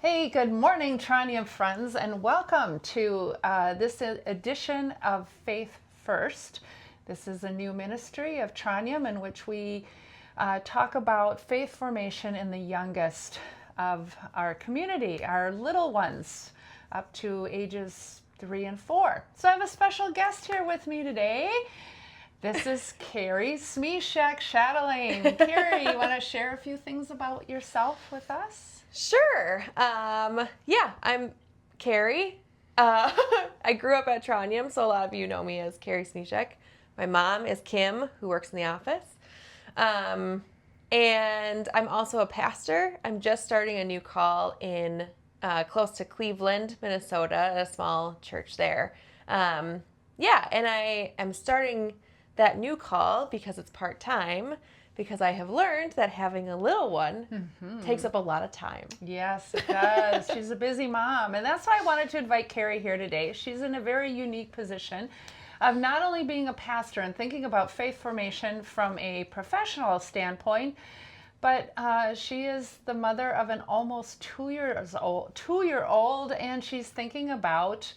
Hey, good morning, Tranium friends, and welcome to this edition of Faith First. This is a new ministry of Tranium in which we talk about faith formation in the youngest of our community, our little ones, up to ages 3 and 4. So I have a special guest here with me today. This is Carrie Chatelaine. Carrie, you want to share a few things about yourself with us? Sure. I'm Carrie. I grew up at Tranium, so a lot of you know me as Carrie Smishek. My mom is Kim, who works in the office. And I'm also a pastor. I'm just starting a new call in close to Cleveland, Minnesota, at a small church there. And I am starting that new call because it's part-time, because I have learned that having a little one takes up a lot of time. Yes, it does. She's a busy mom. And that's why I wanted to invite Carrie here today. She's in a very unique position of not only being a pastor and thinking about faith formation from a professional standpoint, but she is the mother of an almost 2-year-old, and she's thinking about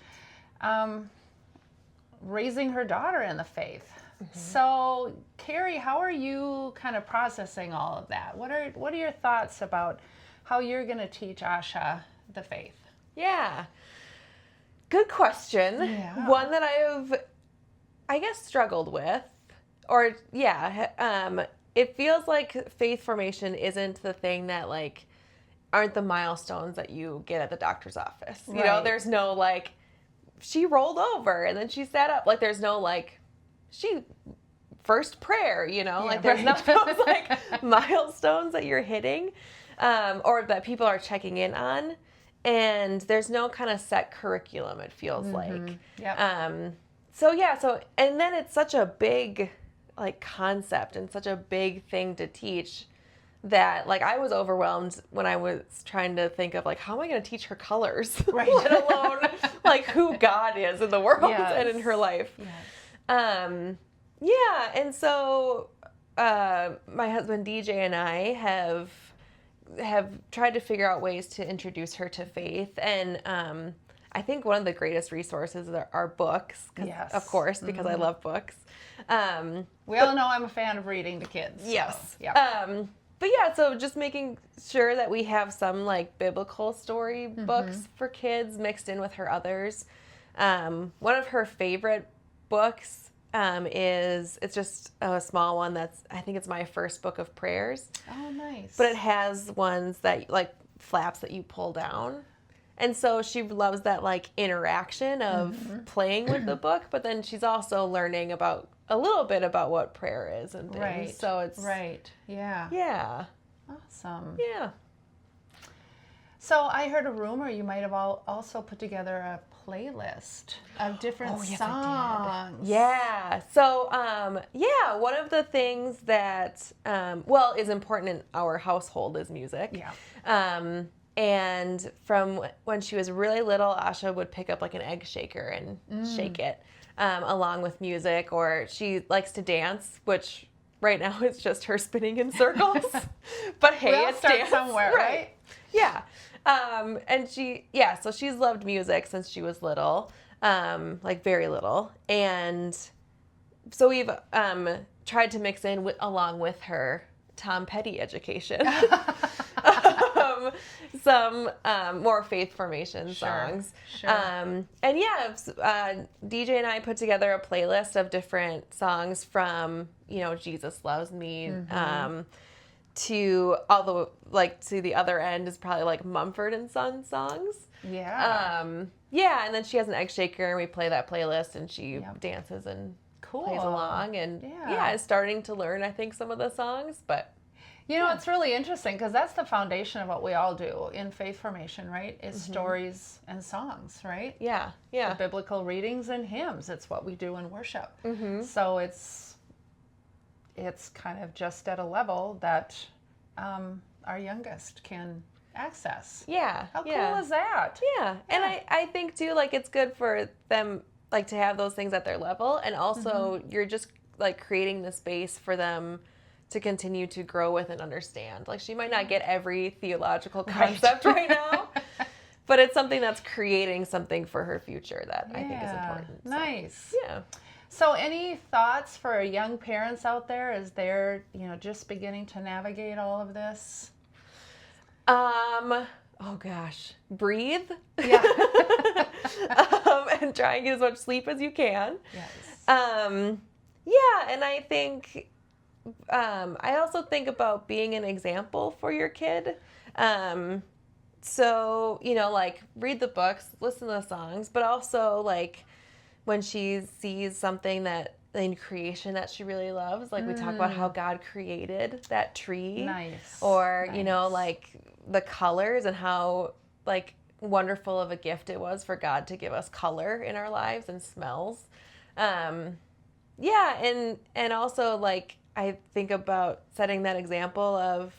raising her daughter in the faith. So, Carrie, how are you kind of processing all of that? What are your thoughts about how you're going to teach Asha the faith? Yeah. Good question. Yeah. One that I guess, struggled with. It feels like faith formation isn't the thing that, aren't the milestones that you get at the doctor's office. You know, there's no, she rolled over and then she sat up. There's no, she first prayer, there's not those milestones that you're hitting or that people are checking in on, and there's no kind of set curriculum, it feels like. Yep. And then it's such a big concept and such a big thing to teach that I was overwhelmed when I was trying to think of how am I going to teach her colors, let alone who God is in the world and in her life. Yes. And so my husband DJ and I have tried to figure out ways to introduce her to faith, and I think one of the greatest resources are books, of course, because I love books. We all know I'm a fan of reading to kids. Yes. So, yeah. So just making sure that we have some biblical story books for kids mixed in with her others. One of her favorite books it's just a small one I think it's my first book of prayers. Oh, nice. But it has ones that flaps that you pull down. And so she loves that interaction of playing with the book, but then she's also learning a little bit about what prayer is and things. Right. So it's Yeah. Yeah. Awesome. Yeah. So I heard a rumor you might have also put together a playlist of different songs. I did. Yeah. So, one of the things that, is important in our household is music. Yeah. And from when she was really little, Asha would pick up an egg shaker and shake it along with music, or she likes to dance, which right now it's just her spinning in circles. But hey, it's start dance somewhere, right? Yeah. So she's loved music since she was little, very little. And so we've tried to mix in along with her Tom Petty education, some more faith formation songs. Sure. DJ and I put together a playlist of different songs from, Jesus Loves Me, to all the to the other end is probably Mumford and Sons songs. Yeah. And then she has an egg shaker and we play that playlist and she dances and plays along and is starting to learn, I think, some of the songs, but it's really interesting because that's the foundation of what we all do in faith formation, right? Is stories and songs, right? Yeah. The biblical readings and hymns. It's what we do in worship. So it's kind of just at a level that our youngest can access. Yeah. How cool is that? Yeah. And I think too, it's good for them to have those things at their level, and also you're just creating the space for them to continue to grow with and understand. She might not get every theological concept right now, but it's something that's creating something for her future that I think is important. So, Nice. yeah. So any thoughts for young parents out there as they're, just beginning to navigate all of this? Oh gosh, breathe. Yeah. And try and get as much sleep as you can. Yes. Yeah, and I think, I also think about being an example for your kid. So, like read the books, listen to the songs, but also like when she sees something that in creation that she really loves, like we talk about how God created that tree. Nice. Or, Nice. like the colors and how like wonderful of a gift it was for God to give us color in our lives and smells. Yeah, and also like I think about setting that example of,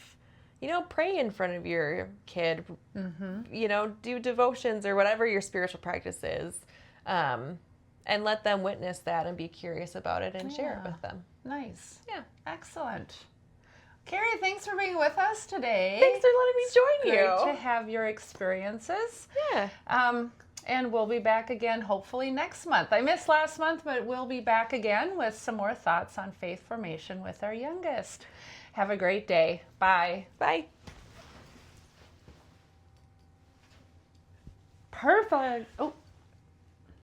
pray in front of your kid, do devotions or whatever your spiritual practice is, and let them witness that and be curious about it and share it with them. Nice. Yeah. Excellent. Carrie, thanks for being with us today. Thanks for letting me join you. Great to have your experiences. Yeah. And we'll be back again hopefully next month. I missed last month, but we'll be back again with some more thoughts on faith formation with our youngest. Have a great day. Bye. Bye. Perfect. Oh.